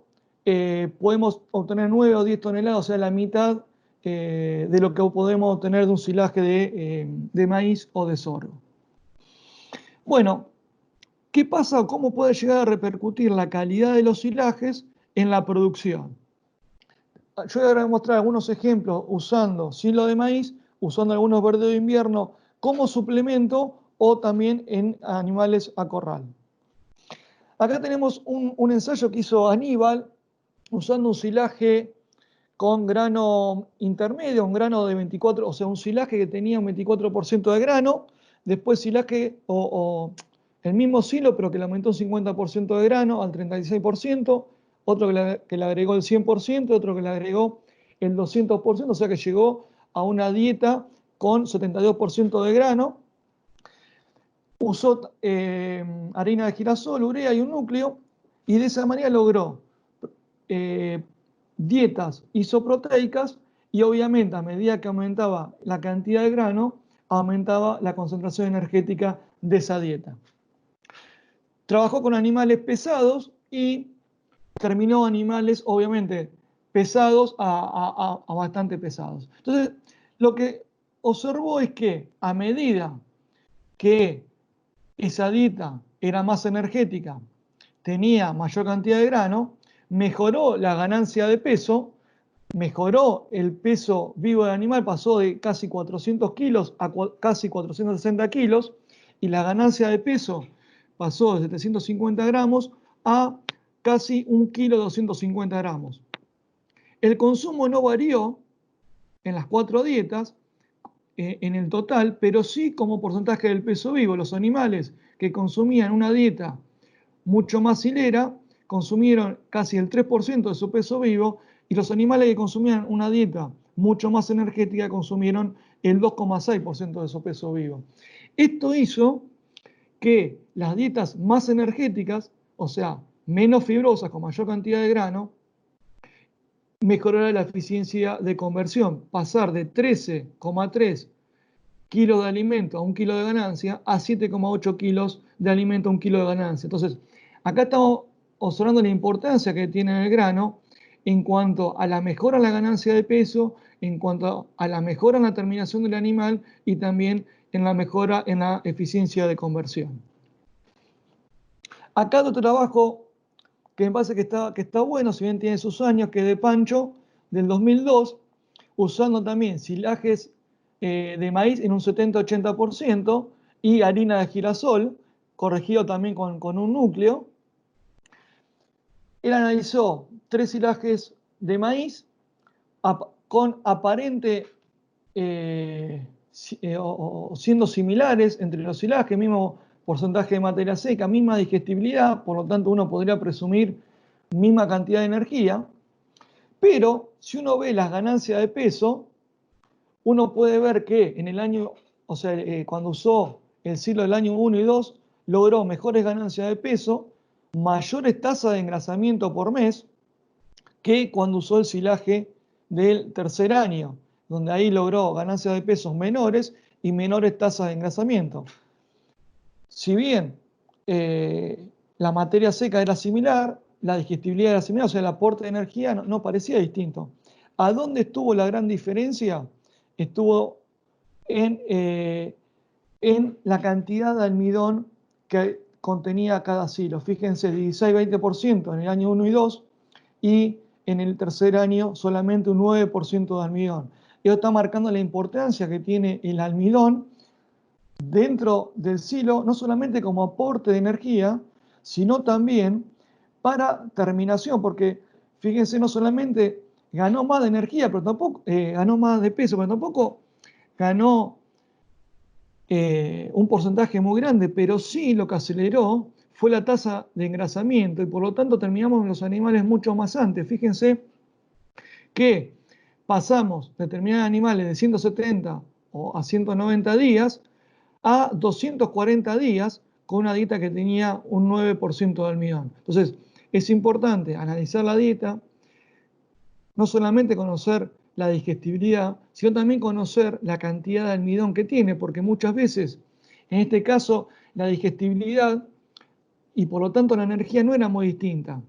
podemos obtener 9 o 10 toneladas, o sea, la mitad de lo que podemos obtener de un silaje de maíz o de sorgo. Bueno, ¿qué pasa o cómo puede llegar a repercutir la calidad de los silajes en la producción? Yo voy a mostrar algunos ejemplos usando silo de maíz, usando algunos verdes de invierno como suplemento o también en animales a corral. Acá tenemos un ensayo que hizo Aníbal usando un silaje con grano intermedio, un grano de 24, o sea, un silaje que tenía un 24% de grano, después silaje o el mismo silo, pero que le aumentó un 50% de grano al 36%, otro que le agregó el 100%, otro que le agregó el 200%, o sea que llegó a una dieta con 72% de grano. Usó harina de girasol, urea y un núcleo, y de esa manera logró dietas isoproteicas y obviamente a medida que aumentaba la cantidad de grano, aumentaba la concentración energética de esa dieta. Trabajó con animales pesados y terminó animales obviamente pesados a bastante pesados. Entonces, lo que observó es que a medida que esa dieta era más energética, tenía mayor cantidad de grano, mejoró la ganancia de peso, mejoró el peso vivo del animal, pasó de casi 400 kilos a casi 460 kilos, y la ganancia de peso pasó de 750 gramos a casi 1 kilo 250 gramos. El consumo no varió en las 4 dietas, en el total, pero sí como porcentaje del peso vivo. Los animales que consumían una dieta mucho más hilera consumieron casi el 3% de su peso vivo y los animales que consumían una dieta mucho más energética consumieron el 2,6% de su peso vivo. Esto hizo que las dietas más energéticas, o sea, menos fibrosas, con mayor cantidad de grano, mejorara la eficiencia de conversión, pasar de 13,3 kilos de alimento a 1 kilo de ganancia a 7,8 kilos de alimento a 1 kilo de ganancia. Entonces, acá estamos observando la importancia que tiene el grano en cuanto a la mejora en la ganancia de peso, en cuanto a la mejora en la terminación del animal y también en la mejora en la eficiencia de conversión. Acá otro trabajo que me parece que está bueno, si bien tiene sus años, que es de Pancho, del 2002, usando también silajes de maíz en un 70-80% y harina de girasol, corregido también con un núcleo. Él analizó 3 silajes de maíz con aparente siendo similares entre los silajes, mismo porcentaje de materia seca, misma digestibilidad, por lo tanto uno podría presumir misma cantidad de energía, pero si uno ve las ganancias de peso, uno puede ver que en el año, o sea, cuando usó el silo del año 1 y 2, logró mejores ganancias de peso, mayores tasas de engrasamiento por mes que cuando usó el silaje del tercer año, donde ahí logró ganancias de pesos menores y menores tasas de engrasamiento. Si bien la materia seca era similar, la digestibilidad era similar, o sea, el aporte de energía no parecía distinto. ¿A dónde estuvo la gran diferencia? Estuvo en la cantidad de almidón que contenía cada silo. Fíjense, 16-20% en el año 1 y 2, y en el tercer año solamente un 9% de almidón. Esto está marcando la importancia que tiene el almidón dentro del silo, no solamente como aporte de energía, sino también para terminación, porque fíjense, no solamente ganó más de energía, pero tampoco ganó más de peso, pero tampoco ganó un porcentaje muy grande, pero sí lo que aceleró fue la tasa de engrasamiento, y por lo tanto terminamos en los animales mucho más antes. Fíjense que pasamos determinados animales de 170 o a 190 días a 240 días con una dieta que tenía un 9% de almidón. Entonces, es importante analizar la dieta, no solamente conocer la digestibilidad, sino también conocer la cantidad de almidón que tiene, porque muchas veces, en este caso, la digestibilidad y por lo tanto la energía no era muy distinta.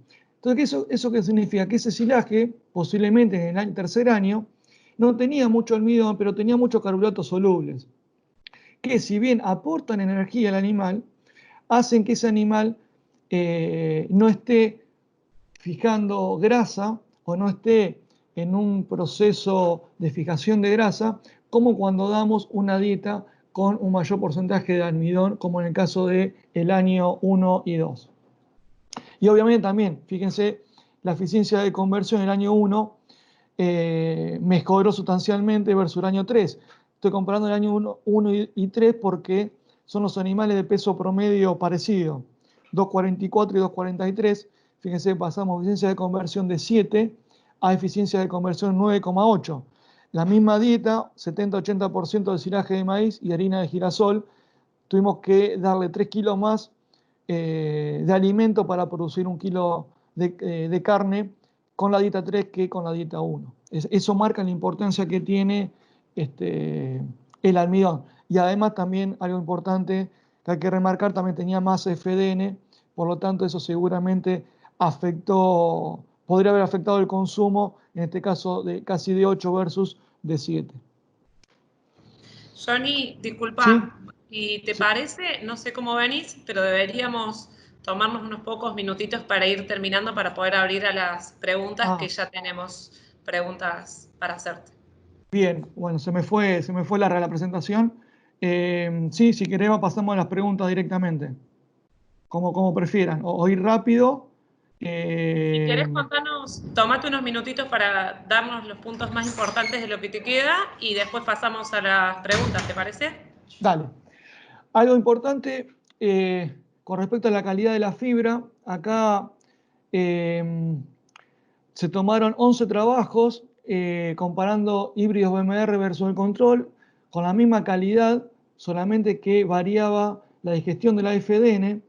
Entonces, ¿eso qué significa? Que ese silaje, posiblemente en el tercer año, no tenía mucho almidón, pero tenía muchos carbohidratos solubles, que si bien aportan energía al animal, hacen que ese animal no esté fijando grasa o no esté en un proceso de fijación de grasa, como cuando damos una dieta con un mayor porcentaje de almidón, como en el caso del año 1 y 2. Y obviamente también, fíjense, la eficiencia de conversión en el año 1 mejoró sustancialmente versus el año 3. Estoy comparando el año 1 y 3 porque son los animales de peso promedio parecido, 2,44 y 2,43. Fíjense, pasamos eficiencia de conversión de 7 a eficiencia de conversión 9,8. La misma dieta, 70-80% de silaje de maíz y harina de girasol, tuvimos que darle 3 kilos más de alimento para producir 1 kilo de carne con la dieta 3 que con la dieta 1. Eso marca la importancia que tiene el almidón. Y además también algo importante que hay que remarcar, también tenía más FDN, por lo tanto eso seguramente podría haber afectado el consumo, en este caso de casi de 8 versus de 7. Johnny, ¿Sí? disculpa, ¿y te Sí. parece? No sé cómo venís, pero deberíamos tomarnos unos pocos minutitos para ir terminando para poder abrir a las preguntas, que Ah, ya tenemos preguntas para hacerte. bien, bueno, se me fue larga la presentación. Sí, si queremos pasamos a las preguntas directamente, como prefieran, o ir rápido. Si eh, querés contarnos, tomate unos minutitos para darnos los puntos más importantes de lo que te queda y después pasamos a las preguntas, ¿te parece? Dale. Algo importante con respecto a la calidad de la fibra, acá eh, se tomaron 11 trabajos comparando híbridos BMR versus el control, con la misma calidad, solamente que variaba la digestión de la FDN.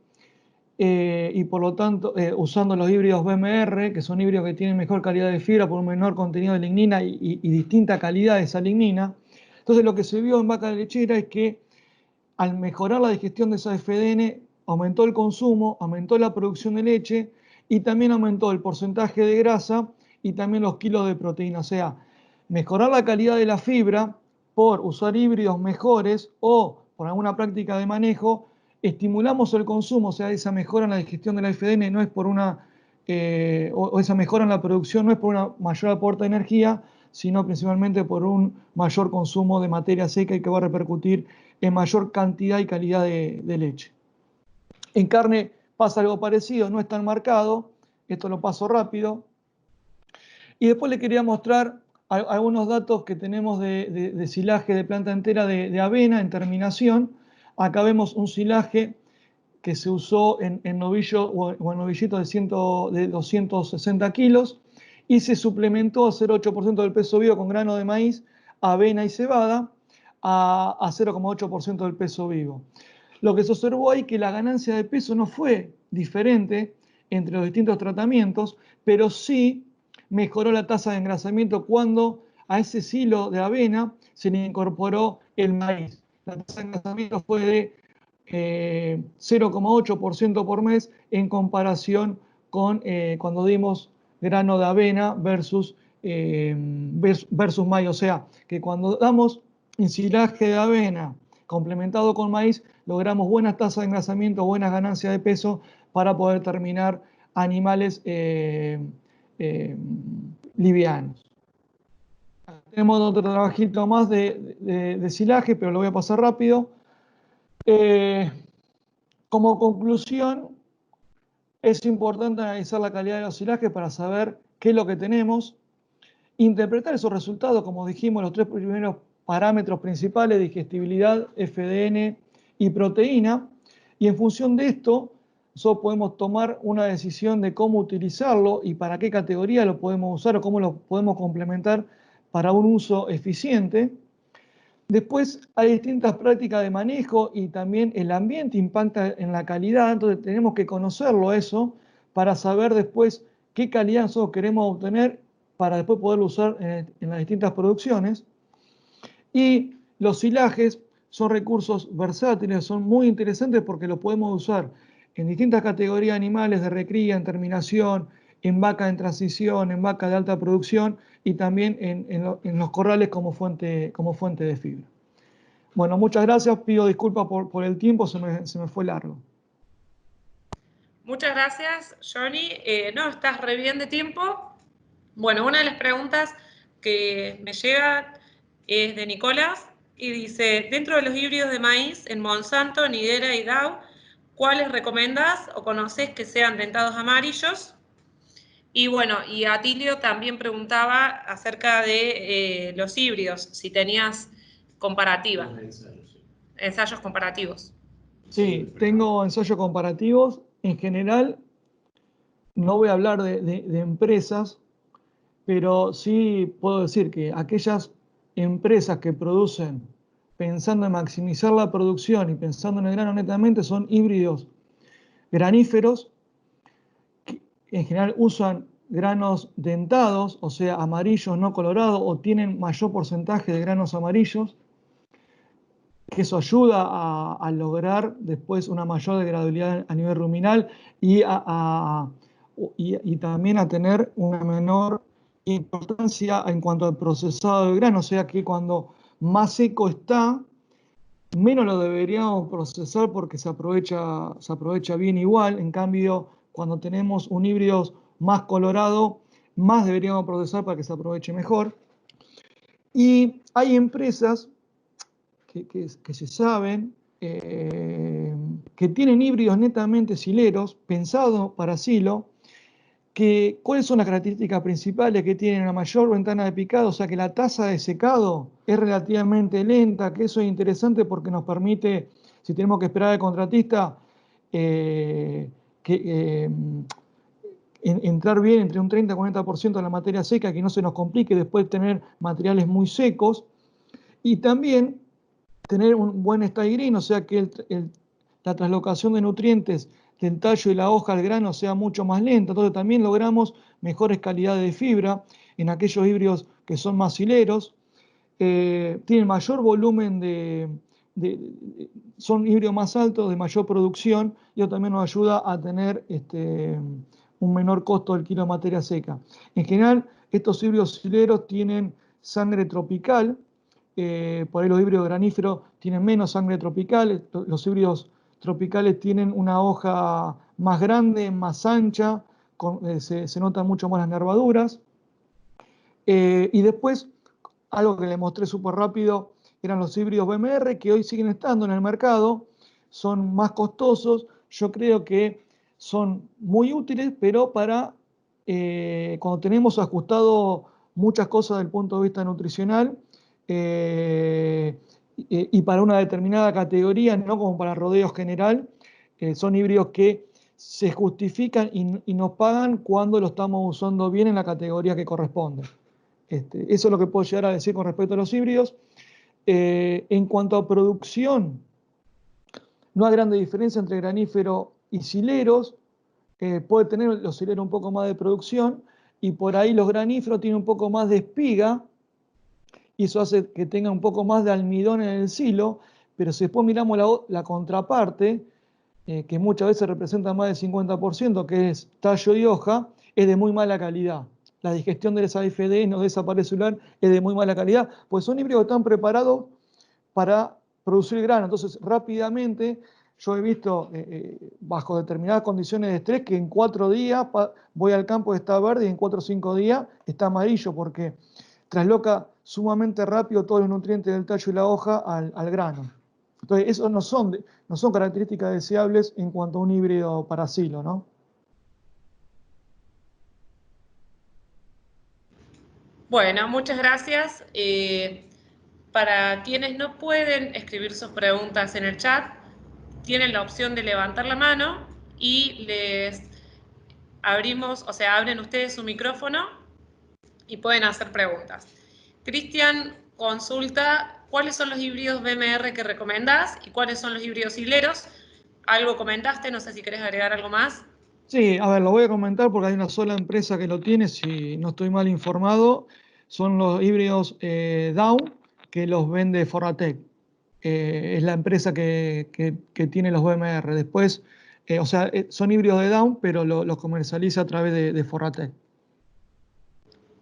Y por lo tanto, usando los híbridos BMR, que son híbridos que tienen mejor calidad de fibra por un menor contenido de lignina y distinta calidad de esa lignina. Entonces, lo que se vio en vaca lechera es que al mejorar la digestión de esa FDN, aumentó el consumo, aumentó la producción de leche y también aumentó el porcentaje de grasa y también los kilos de proteína. O sea, mejorar la calidad de la fibra por usar híbridos mejores o por alguna práctica de manejo, estimulamos el consumo, o sea, esa mejora en la digestión de la FDN no es por o esa mejora en la producción no es por una mayor aporte de energía, sino principalmente por un mayor consumo de materia seca y que va a repercutir en mayor cantidad y calidad de leche. En carne pasa algo parecido, no es tan marcado, esto lo paso rápido. Y después le quería mostrar algunos datos que tenemos de silaje de planta entera de avena en terminación. Acá vemos un silaje que se usó en novillo o en novillito de 260 kilos y se suplementó a 0,8% del peso vivo con grano de maíz, avena y cebada a 0,8% del peso vivo. Lo que se observó ahí que la ganancia de peso no fue diferente entre los distintos tratamientos, pero sí mejoró la tasa de engrasamiento cuando a ese silo de avena se le incorporó el maíz. La tasa de engrasamiento fue de 0,8% por mes en comparación con cuando dimos grano de avena versus versus maíz. O sea, que cuando damos ensilaje de avena complementado con maíz, logramos buenas tasas de engrasamiento, buenas ganancias de peso para poder terminar animales livianos. Tenemos otro trabajito más de silaje, pero lo voy a pasar rápido. Como conclusión, es importante analizar la calidad de los silajes para saber qué es lo que tenemos, interpretar esos resultados, como dijimos, los 3 primeros parámetros principales: digestibilidad, FDN y proteína, y en función de esto, nosotros podemos tomar una decisión de cómo utilizarlo y para qué categoría lo podemos usar o cómo lo podemos complementar para un uso eficiente. Después hay distintas prácticas de manejo y también el ambiente impacta en la calidad, entonces tenemos que conocerlo eso para saber después qué calidad nosotros queremos obtener para después poderlo usar en las distintas producciones. Y los silajes son recursos versátiles, son muy interesantes porque los podemos usar en distintas categorías de animales de recría, en terminación, en vaca en transición, en vaca de alta producción y también en los corrales como fuente de fibra. Bueno, muchas gracias, pido disculpas por el tiempo, se me fue largo. Muchas gracias, Johnny. No, estás re bien de tiempo. Bueno, una de las preguntas que me llega es de Nicolás y dice, dentro de los híbridos de maíz en Monsanto, Nidera y Dow, ¿cuáles recomendás o conocés que sean dentados amarillos? Y bueno, y Atilio también preguntaba acerca de los híbridos, si tenías comparativa, ensayos comparativos. Sí, tengo ensayos comparativos. En general, no voy a hablar de empresas, pero sí puedo decir que aquellas empresas que producen pensando en maximizar la producción y pensando en el grano netamente son híbridos graníferos, que en general usan granos dentados, o sea, amarillos no colorados, o tienen mayor porcentaje de granos amarillos, que eso ayuda a lograr después una mayor degradabilidad a nivel ruminal y también a tener una menor importancia en cuanto al procesado de grano, o sea que cuando más seco está, menos lo deberíamos procesar porque se aprovecha bien igual. En cambio, cuando tenemos un híbrido más colorado, más deberíamos procesar para que se aproveche mejor. Y hay empresas que se saben que tienen híbridos netamente sileros, pensados para silo, ¿cuáles son las características principales? Que tienen una mayor ventana de picado, o sea que la tasa de secado es relativamente lenta, que eso es interesante porque nos permite, si tenemos que esperar al contratista, entrar bien entre un 30 y 40% de la materia seca, que no se nos complique después tener materiales muy secos, y también tener un buen styrene, o sea que la translocación de nutrientes del tallo y la hoja al grano sea mucho más lenta. Entonces también logramos mejores calidades de fibra en aquellos híbridos que son más hileros. Tienen mayor volumen son híbridos más altos, de mayor producción, y eso también nos ayuda a tener un menor costo del kilo de materia seca. En general, estos híbridos hileros tienen sangre tropical. Por ahí los híbridos graníferos tienen menos sangre tropical. Los híbridos tropicales tienen una hoja más grande, más ancha, se notan mucho más las nervaduras. Y después, algo que le mostré súper rápido, eran los híbridos BMR, que hoy siguen estando en el mercado, son más costosos. Yo creo que son muy útiles, pero para cuando tenemos ajustado muchas cosas desde el punto de vista nutricional, y para una determinada categoría, no como para rodeo general, son híbridos que se justifican y nos pagan cuando lo estamos usando bien en la categoría que corresponde. Eso es lo que puedo llegar a decir con respecto a los híbridos. En cuanto a producción, no hay grande diferencia entre granífero y sileros. Puede tener los sileros un poco más de producción y por ahí los graníferos tienen un poco más de espiga, y eso hace que tenga un poco más de almidón en el silo, pero si después miramos la contraparte, que muchas veces representa más del 50%, que es tallo y hoja, es de muy mala calidad. la digestión de esa AFD no de esa pared celular es de muy mala calidad, pues son híbridos que están preparados para producir grano. Entonces, rápidamente, yo he visto bajo determinadas condiciones de estrés que en 4 días voy al campo y está verde y en 4 o 5 días está amarillo porque trasloca sumamente rápido todos los nutrientes del tallo y la hoja al grano. Entonces, eso no son características deseables en cuanto a un híbrido para silo, ¿no? Bueno, muchas gracias. Para quienes no pueden escribir sus preguntas en el chat, tienen la opción de levantar la mano y les abrimos, o sea, abren ustedes su micrófono y pueden hacer preguntas. Cristian consulta cuáles son los híbridos BMR que recomendás y cuáles son los híbridos hileros. Algo comentaste, no sé si querés agregar algo más. Sí, a ver, lo voy a comentar porque hay una sola empresa que lo tiene, si no estoy mal informado, son los híbridos Down que los vende Forratec. Es la empresa que tiene los BMR. Después, o sea, son híbridos de Down, pero los comercializa a través de Forratec.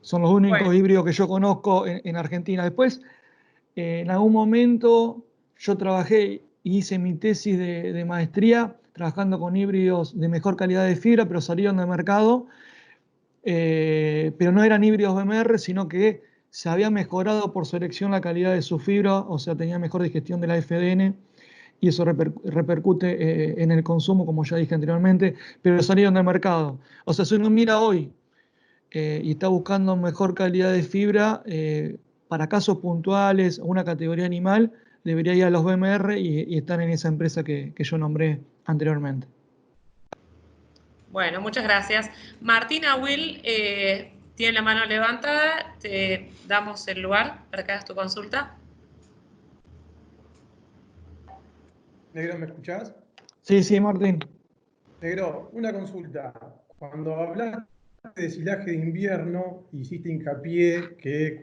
Son los únicos Bueno, híbridos que yo conozco en Argentina. Después, en algún momento yo trabajé y hice mi tesis de maestría trabajando con híbridos de mejor calidad de fibra, pero salieron del mercado, pero no eran híbridos BMR, sino que se había mejorado por selección la calidad de su fibra, o sea, tenía mejor digestión de la FDN y eso repercute en el consumo, como ya dije anteriormente, pero salieron del mercado. O sea, si uno mira hoy y está buscando mejor calidad de fibra, para casos puntuales, una categoría animal, debería ir a los BMR y estar en esa empresa que yo nombré anteriormente. bueno, muchas gracias. Martina Will tiene la mano levantada, te damos el lugar para que hagas tu consulta. Negro, ¿me escuchás? Sí, sí, Martín. Negro, una consulta. Cuando hablaste de silaje de invierno, hiciste hincapié que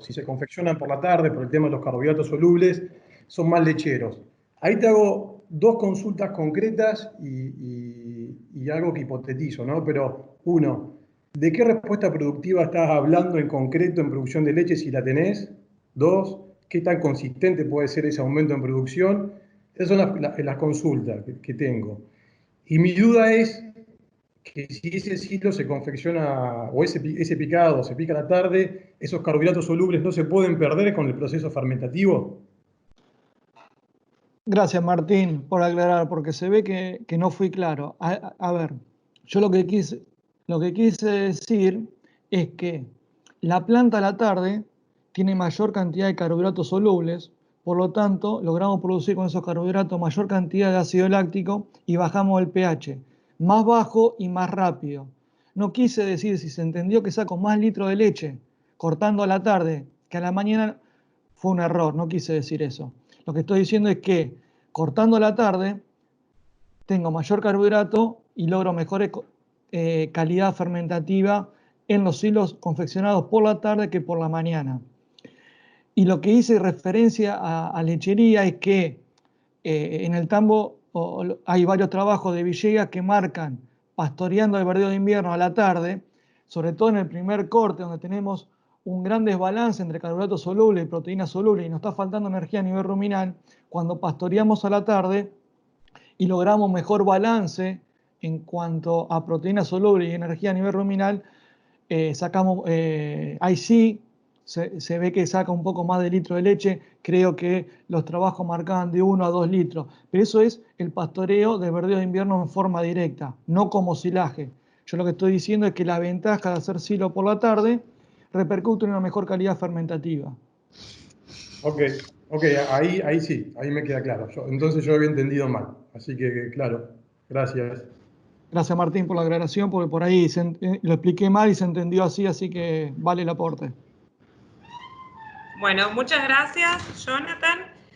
si se confeccionan por la tarde, por el tema de los carbohidratos solubles, son más lecheros. Ahí te hago dos consultas concretas y algo que hipotetizo, ¿no? Pero, uno, ¿de qué respuesta productiva estás hablando en concreto en producción de leche si la tenés? Dos, ¿qué tan consistente puede ser ese aumento en producción? Esas son las consultas que tengo. Y mi duda es que si ese silo se confecciona, o ese picado se pica a la tarde, esos carbohidratos solubles no se pueden perder con el proceso fermentativo. Gracias, Martín, por aclarar, porque se ve que no fui claro. A ver, yo lo que quise decir es que la planta a la tarde tiene mayor cantidad de carbohidratos solubles, por lo tanto, logramos producir con esos carbohidratos mayor cantidad de ácido láctico y bajamos el pH, más bajo y más rápido. No quise decir, si se entendió que saco más litros de leche cortando a la tarde que a la mañana, fue un error, no quise decir eso. Lo que estoy diciendo es que cortando a la tarde tengo mayor carbohidrato y logro mejor calidad fermentativa en los silos confeccionados por la tarde que por la mañana. Y lo que hice referencia a lechería es que en el tambo hay varios trabajos de Villegas que marcan pastoreando el verdeo de invierno a la tarde, sobre todo en el primer corte donde tenemos un gran desbalance entre carbohidratos solubles y proteínas solubles y nos está faltando energía a nivel ruminal. Cuando pastoreamos a la tarde y logramos mejor balance en cuanto a proteínas solubles y energía a nivel ruminal, ahí sí se ve que saca un poco más de litro de leche. Creo que los trabajos marcaban de 1 a 2 litros, pero eso es el pastoreo de verdeo de invierno en forma directa, no como silaje. Yo lo que estoy diciendo es que la ventaja de hacer silo por la tarde repercute en una mejor calidad fermentativa. Ok, ahí sí, ahí me queda claro. Entonces yo había entendido mal. Así que, claro, gracias. Gracias, Martín, por la aclaración, porque por ahí lo expliqué mal y se entendió así que vale el aporte. Bueno, muchas gracias, Jonathan.